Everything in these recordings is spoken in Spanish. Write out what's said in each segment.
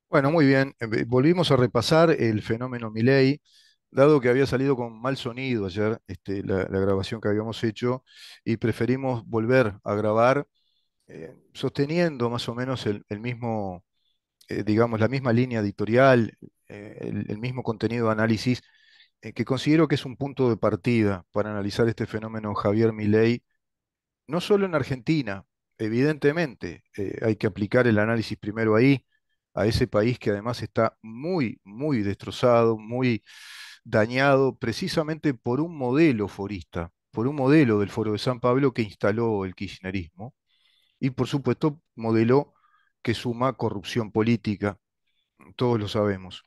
Bueno, muy bien. Volvimos a repasar el fenómeno Milei, dado que había salido con mal sonido ayer, la grabación que habíamos hecho, y preferimos volver a grabar, sosteniendo más o menos el mismo, digamos, la misma línea editorial, el mismo contenido de análisis, que considero que es un punto de partida para analizar este fenómeno Javier Milei, no solo en Argentina, evidentemente, hay que aplicar el análisis primero ahí, a ese país que además está muy, muy destrozado, muy dañado, precisamente por un modelo forista, por un modelo del Foro de San Pablo que instaló el kirchnerismo, y por supuesto, modelo que suma corrupción política, todos lo sabemos.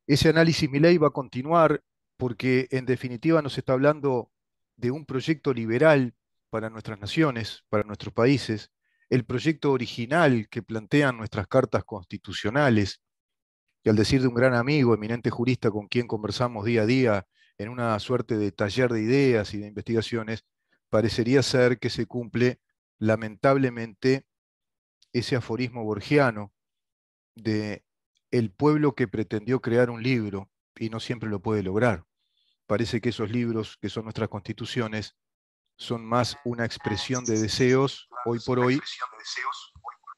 Ese análisis Milei va a continuar porque en definitiva nos está hablando de un proyecto liberal para nuestras naciones, para nuestros países, el proyecto original que plantean nuestras cartas constitucionales, y al decir de un gran amigo, eminente jurista con quien conversamos día a día en una suerte de taller de ideas y de investigaciones, parecería ser que se cumple lamentablemente ese aforismo borgiano de el pueblo que pretendió crear un libro y no siempre lo puede lograr. Parece que esos libros, que son nuestras constituciones, son más una expresión de deseos hoy por hoy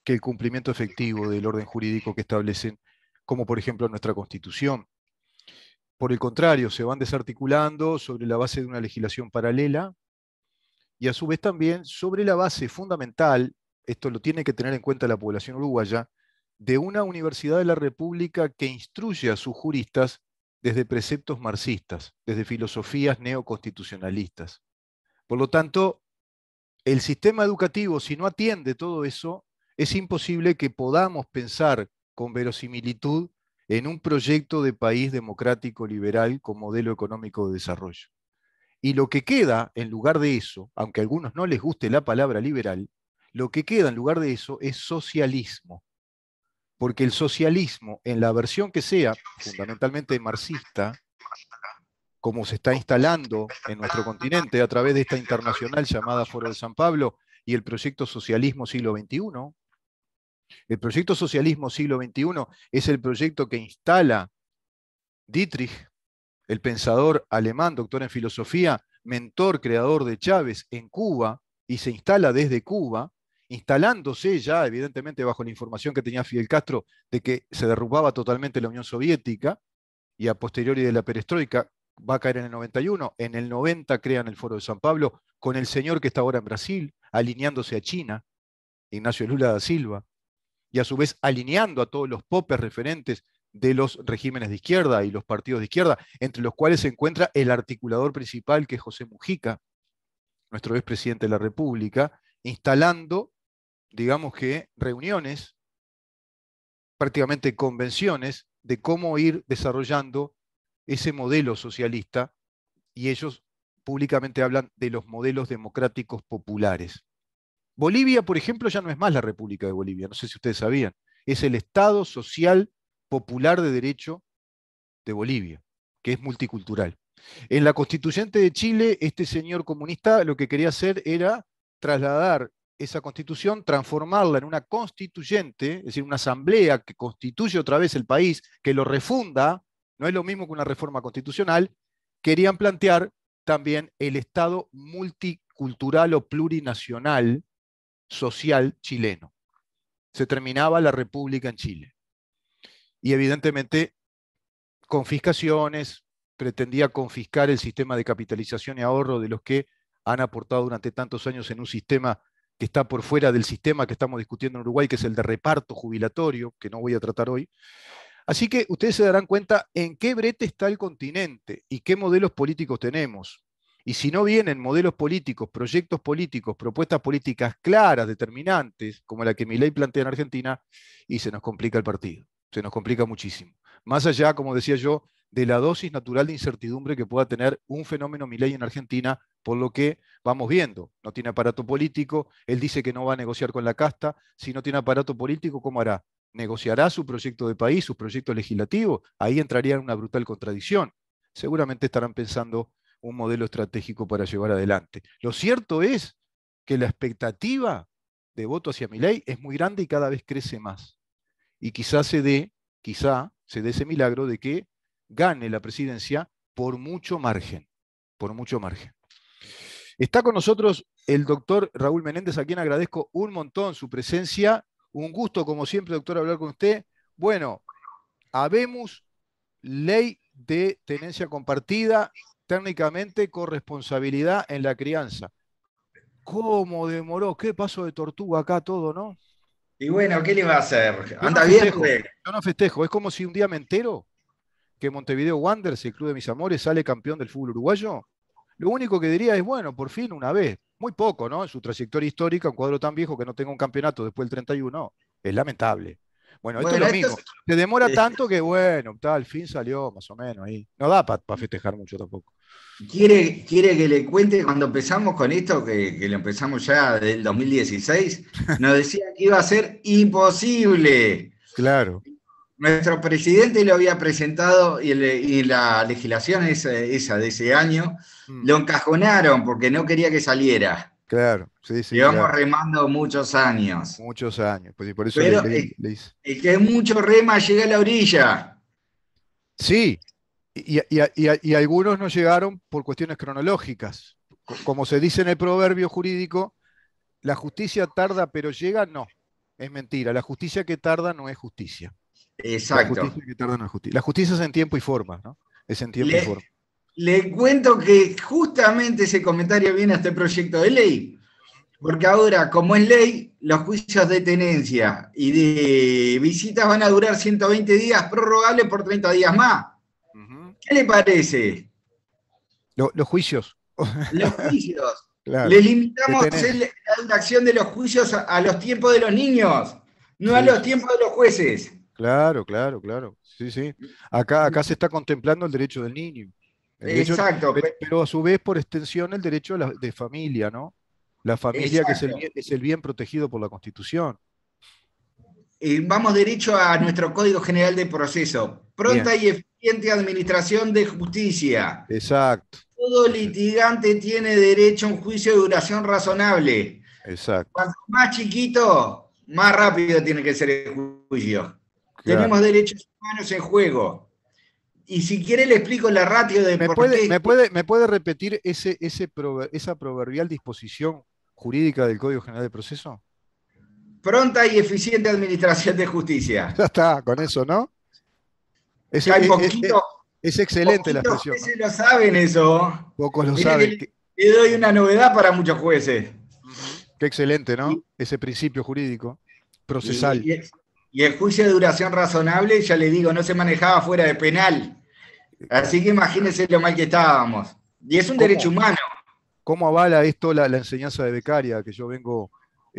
que el cumplimiento efectivo del orden jurídico que establecen, como por ejemplo nuestra constitución. Por el contrario, se van desarticulando sobre la base de una legislación paralela y a su vez también sobre la base fundamental, esto lo tiene que tener en cuenta la población uruguaya, de una universidad de la República que instruye a sus juristas desde preceptos marxistas, desde filosofías neoconstitucionalistas. Por lo tanto, el sistema educativo, si no atiende todo eso, es imposible que podamos pensar con verosimilitud en un proyecto de país democrático liberal con modelo económico de desarrollo. Y lo que queda en lugar de eso, aunque a algunos no les guste la palabra liberal, lo que queda en lugar de eso es socialismo. Porque el socialismo, en la versión que sea, fundamentalmente marxista, como se está instalando en nuestro continente a través de esta internacional llamada Foro de San Pablo y el proyecto Socialismo Siglo XXI, el proyecto Socialismo Siglo XXI es el proyecto que instala Dietrich, el pensador alemán, doctor en filosofía, mentor, creador de Chávez en Cuba, y se instala desde Cuba, instalándose ya, evidentemente, bajo la información que tenía Fidel Castro de que se derrumbaba totalmente la Unión Soviética, y a posteriori de la perestroika va a caer en el 91, en el 90 crean el Foro de San Pablo, con el señor que está ahora en Brasil, alineándose a China, Ignacio Lula da Silva, y a su vez alineando a todos los popes referentes de los regímenes de izquierda y los partidos de izquierda, entre los cuales se encuentra el articulador principal, que es José Mujica, nuestro expresidente de la República, instalando, digamos que, reuniones, prácticamente convenciones, de cómo ir desarrollando ese modelo socialista, y ellos públicamente hablan de los modelos democráticos populares. Bolivia, por ejemplo, ya no es más la República de Bolivia, no sé si ustedes sabían, es el Estado Social Popular de Derecho de Bolivia, que es multicultural. En la constituyente de Chile, este señor comunista lo que quería hacer era trasladar esa constitución, transformarla en una constituyente, es decir, una asamblea que constituye otra vez el país, que lo refunda, no es lo mismo que una reforma constitucional, querían plantear también el Estado multicultural o plurinacional social chileno. Se terminaba la República en Chile. Y evidentemente confiscaciones, pretendía confiscar el sistema de capitalización y ahorro de los que han aportado durante tantos años en un sistema que está por fuera del sistema que estamos discutiendo en Uruguay, que es el de reparto jubilatorio, que no voy a tratar hoy. Así que ustedes se darán cuenta en qué brete está el continente y qué modelos políticos tenemos. Y si no vienen modelos políticos, proyectos políticos, propuestas políticas claras, determinantes, como la que Milei plantea en Argentina, y se nos complica el partido, se nos complica muchísimo. Más allá, como decía yo, de la dosis natural de incertidumbre que pueda tener un fenómeno Milei en Argentina, por lo que vamos viendo. No tiene aparato político, él dice que no va a negociar con la casta, si no tiene aparato político, ¿cómo hará? ¿Negociará su proyecto de país, su proyecto legislativo? Ahí entraría en una brutal contradicción. Seguramente estarán pensando un modelo estratégico para llevar adelante. Lo cierto es que la expectativa de voto hacia Milei es muy grande y cada vez crece más. y quizá se dé ese milagro de que gane la presidencia por mucho margen, por mucho margen. Está con nosotros el doctor Raúl Menéndez, a quien agradezco un montón su presencia. Un gusto, como siempre, doctor, hablar con usted. Bueno, habemos ley de tenencia compartida, técnicamente corresponsabilidad en la crianza. ¿Cómo demoró? ¿Qué paso de tortuga acá todo, no? Y bueno, ¿qué le va a hacer? Yo no ¿Anda bien, festejo, Rubén? yo no festejo. Es como si un día me entero que Montevideo Wanderers, el club de mis amores, sale campeón del fútbol uruguayo. Lo único que diría es, bueno, por fin una vez. Muy poco, ¿no? En su trayectoria histórica, un cuadro tan viejo que no tenga un campeonato después del 31, es lamentable. Bueno, esto es Bueno, lo esto mismo. Se demora tanto que, bueno, al fin salió más o menos ahí. No da para festejar mucho tampoco. quiere que le cuente cuando empezamos con esto, que lo empezamos ya del 2016, nos decía que iba a ser imposible. Claro. Nuestro presidente lo había presentado y la legislación esa de ese año Mm, lo encajonaron porque no quería que saliera. claro, sí, sí, Llevamos claro. remando muchos años. Muchos años. Pues, y por eso Pero le hice. el que mucho rema llega a la orilla. Sí, y algunos no llegaron por cuestiones cronológicas. Como se dice en el proverbio jurídico, la justicia tarda pero llega, no. Es mentira. La justicia que tarda no es justicia. La Exacto. justicia que tarda no es justicia. La justicia es en tiempo y forma, ¿no? Es en tiempo y Le, forma. le cuento que justamente ese comentario viene a este proyecto de ley, porque ahora, como es ley, los juicios de tenencia y de visitas van a durar 120 días, prorrogables por 30 días más. Ujú. ¿Qué le parece? Los juicios. Los juicios. Claro. Le De limitamos tenencia. la duración de los juicios a los tiempos de los niños, no a Sí, los sí. tiempos de los jueces. Claro, claro, claro. Sí, sí. Acá se está contemplando el derecho del niño. El derecho, Exacto, pero a su vez, por extensión, el derecho de familia, ¿no? La familia que exacto. es el bien protegido por la Constitución. Vamos derecho a nuestro Código General de Proceso. Bien, Pronta y eficiente administración de justicia. exacto. Todo Exacto. litigante tiene derecho a un juicio de duración razonable. Exacto. Cuanto más chiquito, más rápido tiene que ser el juicio. Claro. Tenemos derechos humanos en juego. Y si quiere le explico la ratio de por qué Me puede repetir esa proverbial disposición jurídica del Código General de Proceso? pronta y eficiente administración de justicia. Ya está, con eso, ¿no? Es, Hay es excelente la poquitos expresión, ¿no? jueces lo saben eso. Pocos lo Mira saben. que le doy una novedad para muchos jueces. Ujú. Qué excelente, Y, ¿no? Ese principio jurídico, procesal. y- y el juicio de duración razonable, ya le digo, no se manejaba fuera de penal. Así que imagínense lo mal que estábamos. Y es un derecho ¿Cómo, humano. cómo avala esto la enseñanza de Becaria que yo vengo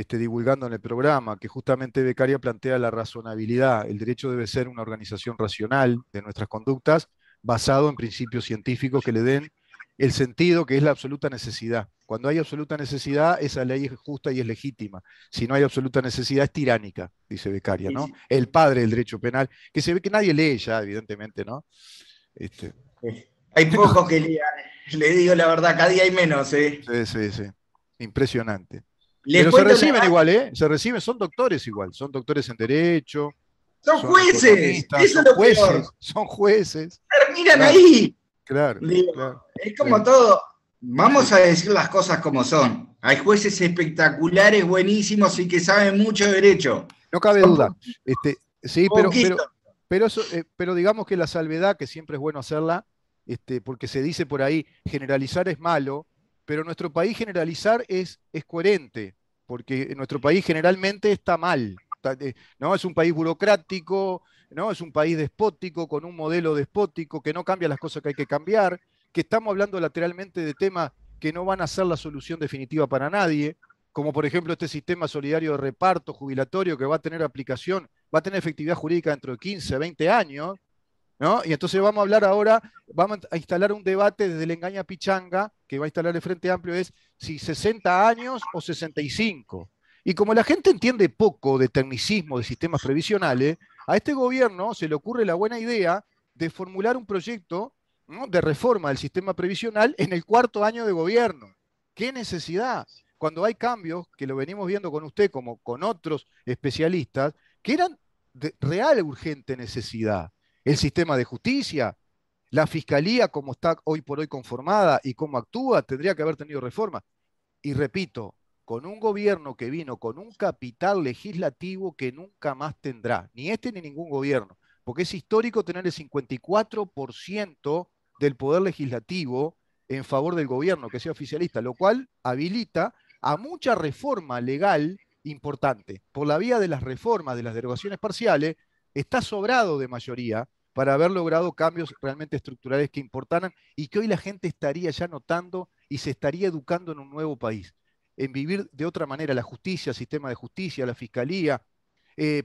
divulgando en el programa? Que justamente Becaria plantea la razonabilidad. El derecho debe ser una organización racional de nuestras conductas, basado en principios científicos que le den el sentido que es la absoluta necesidad. Cuando hay absoluta necesidad, esa ley es justa y es legítima. Si no hay absoluta necesidad, es tiránica, dice Becaria, ¿no? El padre del derecho penal, que se ve que nadie lee ya, evidentemente, ¿no? Este, Hay pocos que lean. Le digo la verdad, cada día hay menos. sí, sí, sí. Impresionante. Les Pero se cuento la reciben edad. igual, ¿eh? Se reciben, son doctores igual, son doctores en derecho, Son son jueces. economistas, Eso son es lo peor. jueces, son jueces. Terminan Claro, ahí. claro, Digo, claro. es como Sí, todo. sí, Vamos a decir las cosas como son. Hay jueces espectaculares, buenísimos y que saben mucho de derecho. no cabe Son duda. Sí, poquitos. pero digamos que la salvedad, que siempre es bueno hacerla, porque se dice por ahí, generalizar es malo, pero en nuestro país generalizar es coherente, porque en nuestro país generalmente está mal. ¿No? Es un país burocrático, ¿no? Es un país despótico, con un modelo despótico, que no cambia las cosas que hay que cambiar, que estamos hablando lateralmente de temas que no van a ser la solución definitiva para nadie, como por ejemplo este sistema solidario de reparto jubilatorio que va a tener aplicación, va a tener efectividad jurídica dentro de 15, 20 años, ¿no? Y entonces vamos a hablar ahora, vamos a instalar un debate desde el engaña pichanga, que va a instalar el Frente Amplio, es si 60 años o 65. Y como la gente entiende poco de tecnicismo de sistemas previsionales, a este gobierno se le ocurre la buena idea de formular un proyecto, ¿no?, de reforma del sistema previsional en el cuarto año de gobierno. ¿Qué necesidad? Cuando hay cambios, que lo venimos viendo con usted como con otros especialistas, que eran de real urgente necesidad. El sistema de justicia, la fiscalía como está hoy por hoy conformada y cómo actúa, tendría que haber tenido reforma. Y repito, con un gobierno que vino con un capital legislativo que nunca más tendrá, ni este ni ningún gobierno, porque es histórico tener el 54% del poder legislativo en favor del gobierno, que sea oficialista, lo cual habilita a mucha reforma legal importante. Por la vía de las reformas, de las derogaciones parciales, está sobrado de mayoría para haber logrado cambios realmente estructurales que importaran y que hoy la gente estaría ya notando y se estaría educando en un nuevo país, en vivir de otra manera la justicia, el sistema de justicia, la fiscalía,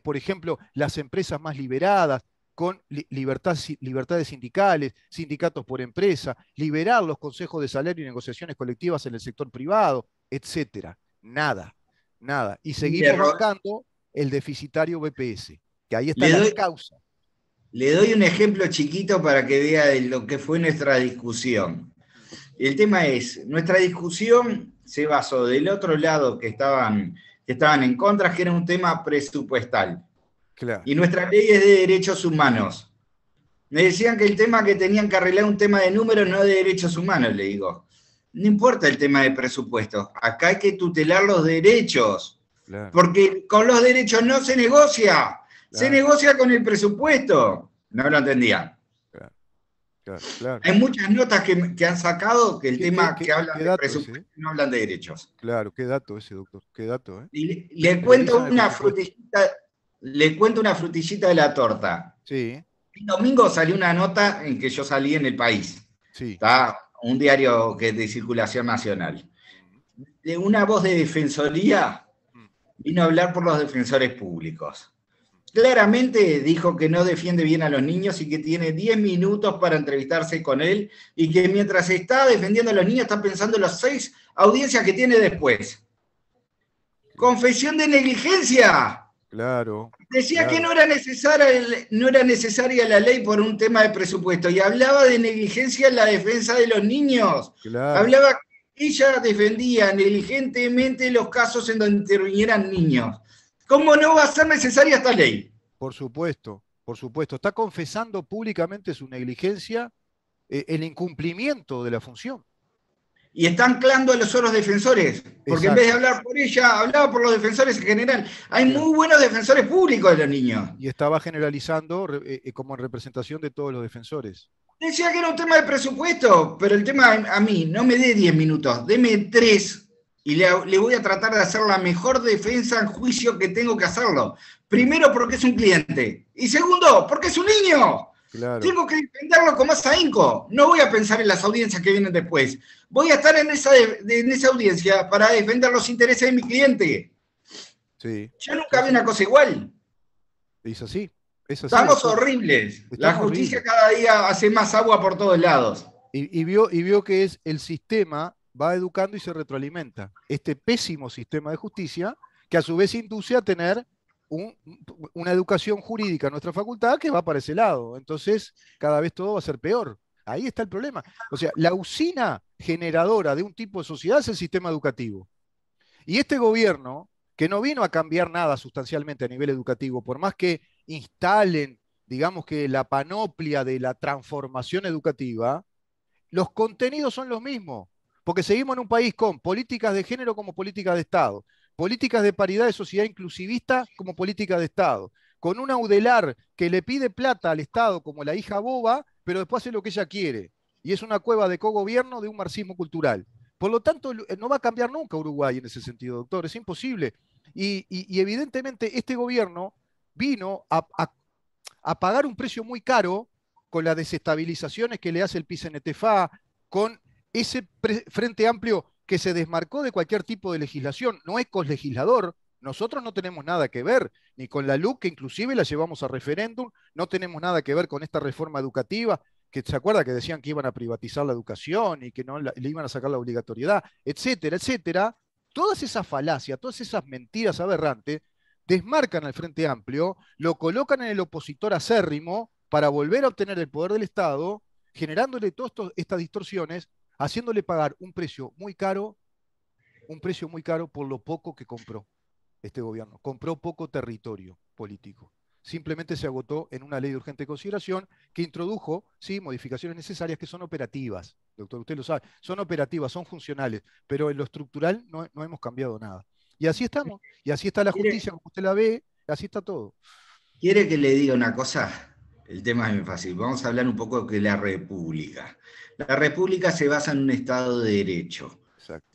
por ejemplo, las empresas más liberadas, con libertades sindicales, sindicatos por empresa, liberar los consejos de salario y negociaciones colectivas en el sector privado, etcétera. Nada, nada. Y Mire, seguimos bancando el deficitario BPS, que ahí está le la doy, causa. le doy un ejemplo chiquito para que vea de lo que fue nuestra discusión. El tema es, nuestra discusión se basó del otro lado que estaban en contra, que era un tema presupuestal. Claro, Y nuestra ley es de derechos humanos. Me decían que el tema que tenían que arreglar un tema de números, no de derechos humanos, le digo. No importa el tema de presupuesto, acá hay que tutelar los derechos, claro, porque con los derechos no se negocia, se claro, negocia con el presupuesto. No lo entendían. claro, claro, claro. Hay muchas notas que han sacado que el ¿Qué, qué, tema qué, que hablan qué de dato ese? presupuesto no hablan de derechos. Claro, qué dato ese, doctor. Qué dato, ¿eh? Y le cuento Priorizan el una presupuesto. frutillita, le cuento una frutillita de la torta. Sí, El domingo salió una nota en que yo salí en El País. sí. Está un diario que es de circulación nacional. De una voz de defensoría vino a hablar por los defensores públicos. Claramente dijo que no defiende bien a los niños y que tiene 10 minutos para entrevistarse con él y que mientras está defendiendo a los niños está pensando en las 6 audiencias que tiene después. Confesión de negligencia. Claro, Decía que claro, no era necesaria la ley por un tema de presupuesto y hablaba de negligencia en la defensa de los niños. claro. Hablaba que ella defendía negligentemente los casos en donde intervinieran niños. ¿Cómo no va a ser necesaria esta ley? Por supuesto, por supuesto. Está confesando públicamente su negligencia, el incumplimiento de la función. Y está anclando a los otros defensores, porque en vez de Exacto. hablar por ella, hablaba por los defensores en general. Hay Claro. muy buenos defensores públicos de los niños. Y estaba generalizando como en representación de todos los defensores. Decía que era un tema de presupuesto, pero el tema a mí, no me dé 10 minutos, deme 3 y le voy a tratar de hacer la mejor defensa en juicio que tengo que hacerlo. Claro, Primero, porque es un cliente. Y segundo, porque es un niño. claro. Tengo que defenderlo con más ahínco. No voy a pensar en las audiencias que vienen después. Voy a estar en esa audiencia para defender los intereses de mi cliente. Sí, Yo sí, nunca vi sí. una cosa igual. Es así, Estamos doctor. horribles. La Estamos justicia horribles. cada día hace más agua por todos lados. Y vio que es el sistema va educando y se retroalimenta. Este pésimo sistema de justicia, que a su vez induce a tener un- una educación jurídica en nuestra facultad que va para ese lado. Entonces, cada vez todo va a ser peor. Ahí está el problema. O sea, la usina generadora de un tipo de sociedad es el sistema educativo. Y este gobierno, que no vino a cambiar nada sustancialmente a nivel educativo, por más que instalen, digamos que la panoplia de la transformación educativa, los contenidos son los mismos, porque seguimos en un país con políticas de género como políticas de Estado, políticas de paridad de sociedad inclusivista como política de Estado, con una UDELAR que le pide plata al Estado como la hija boba, pero después hace lo que ella quiere. Y es una cueva de cogobierno de un marxismo cultural. Por lo tanto, no va a cambiar nunca Uruguay en ese sentido, doctor, es imposible. Y evidentemente este gobierno vino a pagar un precio muy caro con las desestabilizaciones que le hace el PIS-NTFA, con ese frente amplio que se desmarcó de cualquier tipo de legislación, no es coslegislador, nosotros no tenemos nada que ver, ni con la LUC, que inclusive la llevamos a referéndum, no tenemos nada que ver con esta reforma educativa, que se acuerda que decían que iban a privatizar la educación y que no le iban a sacar la obligatoriedad, etcétera, etcétera. Todas esas falacias, todas esas mentiras aberrantes desmarcan al Frente Amplio, lo colocan en el opositor acérrimo para volver a obtener el poder del Estado, generándole todas estas distorsiones, haciéndole pagar un precio muy caro por lo poco que compró este gobierno. Compró poco territorio político. simplemente se agotó en una ley de urgente consideración que introdujo, sí, modificaciones necesarias que son operativas, doctor, usted lo sabe, son operativas, son funcionales, pero en lo estructural no hemos cambiado nada. Y así estamos, y así está la ¿Quiere, justicia como usted la ve, así está todo. quiere que le diga una cosa? El tema es muy fácil. Vamos a hablar un poco de la República. La República se basa en un Estado de Derecho, Exacto,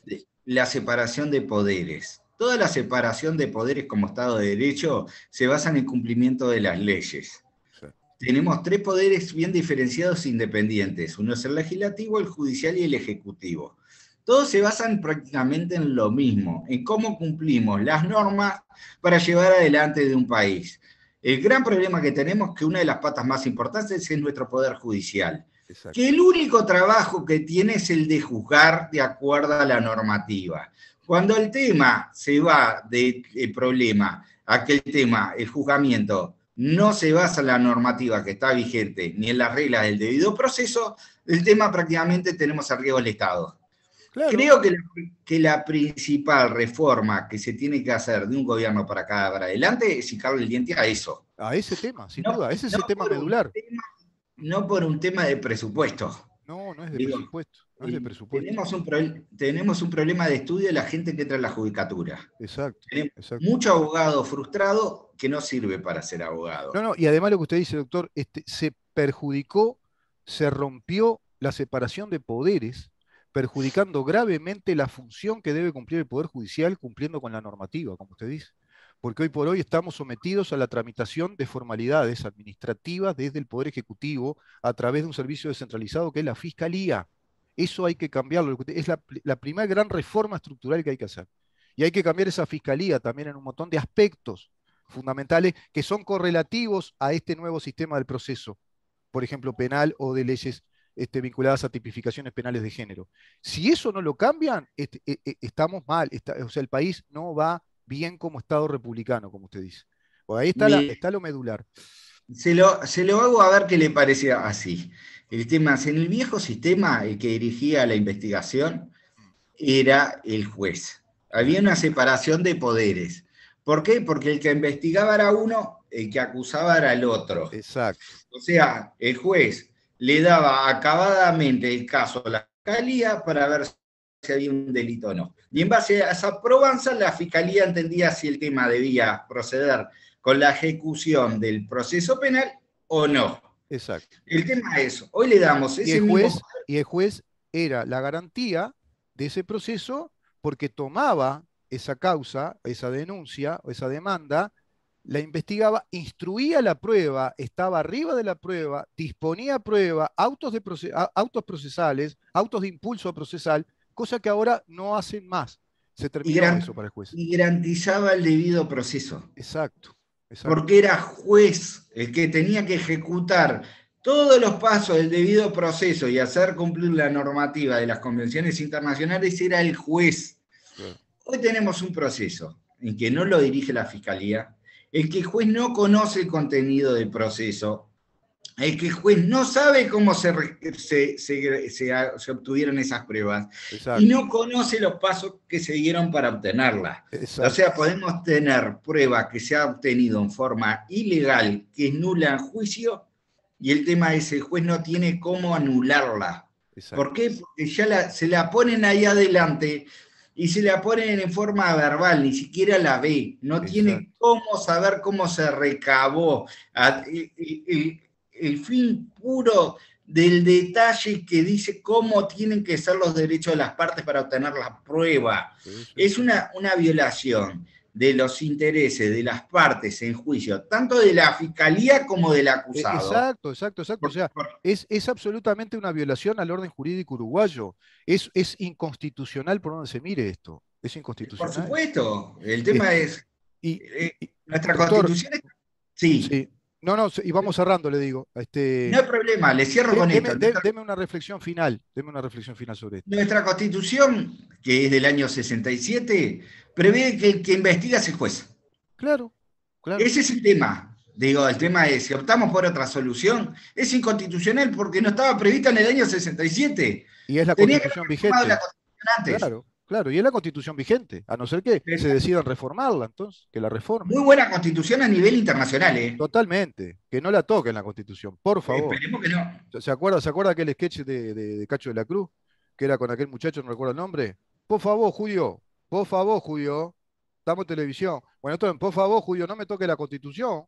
la separación de poderes. Toda la separación de poderes como Estado de Derecho se basa en el cumplimiento de las leyes. exacto. Tenemos tres poderes bien diferenciados e independientes. Uno es el legislativo, el judicial y el ejecutivo. Todos se basan prácticamente en lo mismo, en cómo cumplimos las normas para llevar adelante de un país. El gran problema que tenemos es que una de las patas más importantes es nuestro poder judicial, que Exacto. el único trabajo que tiene es el de juzgar de acuerdo a la normativa. Cuando el tema se va del problema a que el tema, el juzgamiento, no se basa en la normativa que está vigente ni en las reglas del debido proceso, el tema prácticamente tenemos a riesgo del Estado. Claro, Creo que la principal reforma que se tiene que hacer de un gobierno para acá para adelante es hincarle el diente a eso. a ese tema, sin No, duda, ese es no, el tema por un medular. tema, no por un tema de presupuesto. No, no es de Digo, presupuesto, no es de presupuesto. tenemos un problema de estudio de la gente que entra a la judicatura. Exacto, Tenemos exacto. mucho abogado frustrado que no sirve para ser No, abogado. no, y además lo que usted dice, doctor, se perjudicó, se rompió la separación de poderes, perjudicando gravemente la función que debe cumplir el Poder Judicial cumpliendo con la normativa, como usted dice. Porque hoy por hoy estamos sometidos a la tramitación de formalidades administrativas desde el Poder Ejecutivo a través de un servicio descentralizado que es la Fiscalía. Eso hay que cambiarlo. Es la primera gran reforma estructural que hay que hacer. Y hay que cambiar esa Fiscalía también en un montón de aspectos fundamentales que son correlativos a este nuevo sistema del proceso, por ejemplo, penal o de leyes vinculadas a tipificaciones penales de género. Si eso no lo cambian, estamos mal, o sea, el país no va bien como Estado republicano, como usted dice. Pues ahí está, Me, está lo medular. se lo hago a ver qué le parece así. El tema es, en el viejo sistema, el que dirigía la investigación era el juez. Había Claro, una separación de poderes. ¿Por qué? Porque el que investigaba era uno, el que acusaba era el otro. exacto, O sea, el juez le daba acabadamente el caso a la fiscalía para ver si había un delito o no. Y en base a esa probanza, la fiscalía entendía si el tema debía proceder con la ejecución del proceso penal o no. exacto. El tema es, hoy le damos Y ese mismo... el juez era la garantía de ese proceso porque tomaba esa causa, esa denuncia o esa demanda, la investigaba, instruía la prueba, estaba arriba de la prueba, disponía prueba, autos procesales, autos de impulso procesal, cosa que ahora no hacen más. Se y, terminó eso para el juez. y garantizaba el debido proceso, Exacto, exacto, porque era juez el que tenía que ejecutar todos los pasos del debido proceso y hacer cumplir la normativa de las convenciones internacionales, era el juez. claro. Hoy tenemos un proceso en que no lo dirige la fiscalía, el que el juez no conoce el contenido del proceso, el que el juez no sabe cómo se obtuvieron esas pruebas y Exacto, no conoce los pasos que se dieron para obtenerlas. O exacto, sea, podemos tener prueba que se ha obtenido en forma ilegal, que es nula en juicio, y el tema es el juez no tiene cómo anularla. ¿Por exacto, qué? Porque ya se la ponen ahí adelante y se la ponen en forma verbal, ni siquiera la ve, no tiene exacto, cómo saber cómo se recabó. exacto. El fin puro del detalle que dice cómo tienen que ser los derechos de las partes para obtener la prueba. Sí, sí, Es sí. una violación de los intereses de las partes en juicio, tanto de la fiscalía como del acusado. Exacto, exacto, exacto. O sea, es absolutamente una violación al orden jurídico uruguayo. Es inconstitucional por donde se mire esto. Es Por inconstitucional. supuesto, el tema Este, es, y, y- y, nuestra doctor, constitución es, sí, sí. No, no, y vamos cerrando, le digo. no hay problema, le cierro con esto. Deme una reflexión final. Deme una reflexión final sobre esto. Nuestra constitución, que es del año 67, prevé que el que investiga es el juez. Claro, claro. Ese es el tema. Digo, el tema es, si optamos por otra solución, es inconstitucional porque no estaba prevista en el año 67. Y es la Tenía que haber constitución reformado la vigente. constitución antes. Claro. claro, y es la constitución vigente, a no ser que se Exacto. decidan reformarla, entonces, que la reformen. Muy buena constitución a nivel internacional, ¿eh? Totalmente, que no la toquen la constitución, por favor. Esperemos que no. Se acuerda aquel sketch de Cacho de la Cruz? Que era con aquel muchacho, no recuerdo el nombre. Por favor, Julio, estamos en televisión. Bueno, esto en por favor, Julio, no me toque la constitución.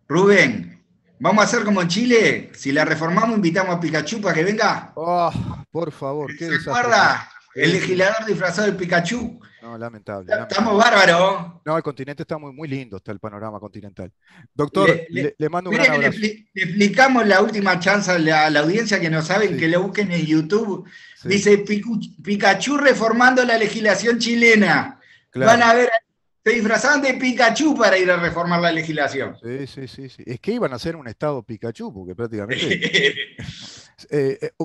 Rubén, vamos a hacer como en Chile. Si la reformamos, invitamos a Pikachu para que venga. Ah, por favor, qué ¿Se desastre que es. acuerda? El Sí. legislador disfrazado de Pikachu. No, lamentable, Estamos lamentable. bárbaros. No, el continente está muy, muy lindo, está el panorama continental. Doctor, le mando un gran Mire, abrazo. le explicamos la última chance a la audiencia que no saben, Sí, que lo busquen en YouTube. sí, Dice Pikachu reformando la legislación chilena. Van claro. a ver, se disfrazaban de Pikachu para ir a reformar la legislación. Sí, sí, sí, sí. Es que iban a ser un estado Pikachu, porque prácticamente.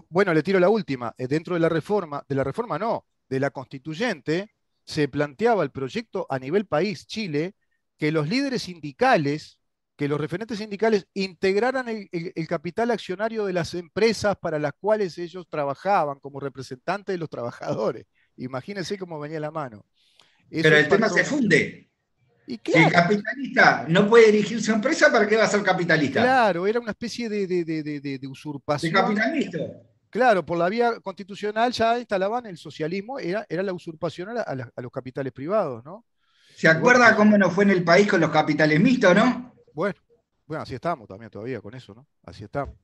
Bueno, le tiro la última. Dentro de la reforma no, de la constituyente, se planteaba el proyecto a nivel país, Chile, que los líderes sindicales, que los referentes sindicales integraran el capital accionario de las empresas para las cuales ellos trabajaban como representantes de los trabajadores. Imagínense cómo venía la mano. Eso Pero el tema impactó se mucho. funde. Y Si el claro, capitalista no puede dirigir su empresa, ¿para qué va a ser capitalista? claro, era una especie de De usurpación. capitalista. Claro, por la vía constitucional ya instalaban el socialismo, era la usurpación a los capitales privados, ¿no? ¿Se Y bueno, acuerda cómo nos fue en el país con los capitales mixtos, no? bueno, bueno, así estamos también todavía con eso, ¿no? Así estamos.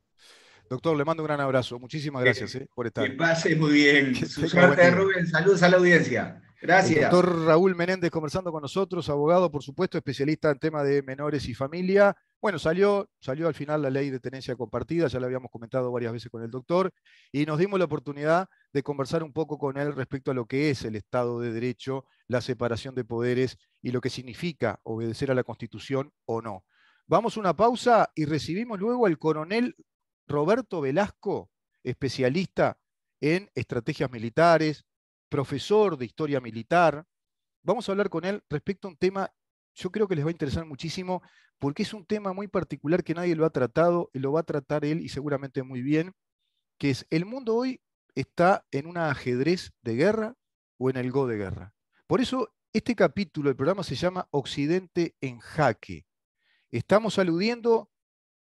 Doctor, le mando un gran abrazo. Muchísimas gracias, por Que estar. pase muy bien. Que Su tenga buen suerte, día. Rubén. Saludos a la audiencia. El Gracias. doctor Raúl Menéndez conversando con nosotros, abogado, por supuesto, especialista en tema de menores y familia. Bueno, salió al final la ley de tenencia compartida, ya la habíamos comentado varias veces con el doctor, y nos dimos la oportunidad de conversar un poco con él respecto a lo que es el Estado de Derecho, la separación de poderes y lo que significa obedecer a la Constitución o no. Vamos a una pausa y recibimos luego al coronel Roberto Velasco, especialista en estrategias militares, profesor de historia militar. Vamos a hablar con él respecto a un tema, yo creo que les va a interesar muchísimo, porque es un tema muy particular que nadie lo ha tratado, y lo va a tratar él y seguramente muy bien, que es el mundo hoy está en un ajedrez de guerra o en el go de guerra. Por eso este capítulo del programa se llama Occidente en jaque. Estamos aludiendo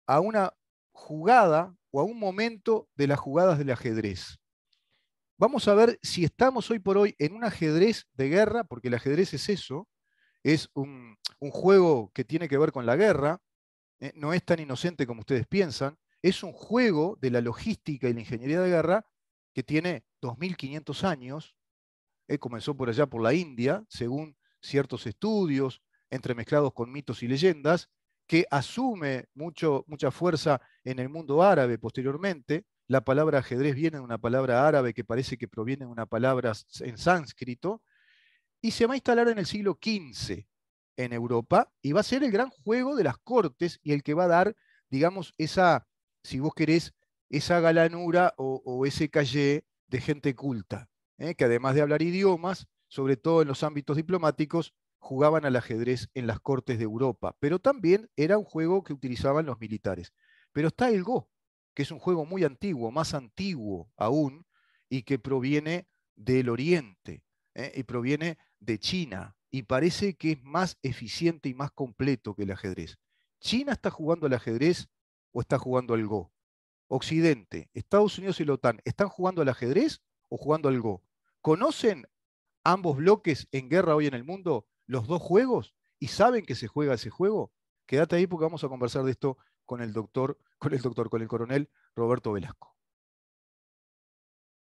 a una jugada o a un momento de las jugadas del ajedrez. Vamos a ver si estamos hoy por hoy en un ajedrez de guerra, porque el ajedrez es eso, es un juego que tiene que ver con la guerra, no es tan inocente como ustedes piensan, es un juego de la logística y la ingeniería de guerra que tiene 2500 años, comenzó por allá por la India, según ciertos estudios, entremezclados con mitos y leyendas, que asume mucha fuerza en el mundo árabe posteriormente. La palabra ajedrez viene de una palabra árabe que parece que proviene de una palabra en sánscrito, y se va a instalar en el siglo XV en Europa, y va a ser el gran juego de las cortes y el que va a dar, digamos, esa, si vos querés, esa galanura o ese calle de gente culta, que además de hablar idiomas, sobre todo en los ámbitos diplomáticos, jugaban al ajedrez en las cortes de Europa, pero también era un juego que utilizaban los militares. Pero está el Go, que es un juego muy antiguo, más antiguo aún, y que proviene del Oriente, y proviene de China, y parece que es más eficiente y más completo que el ajedrez. ¿China está jugando al ajedrez o está jugando al Go? Occidente, Estados Unidos y la OTAN, ¿están jugando al ajedrez o jugando al Go? ¿Conocen ambos bloques en guerra hoy en el mundo, los dos juegos, y saben que se juega ese juego? Quédate ahí porque vamos a conversar de esto con el doctor, con el coronel Roberto Velasco.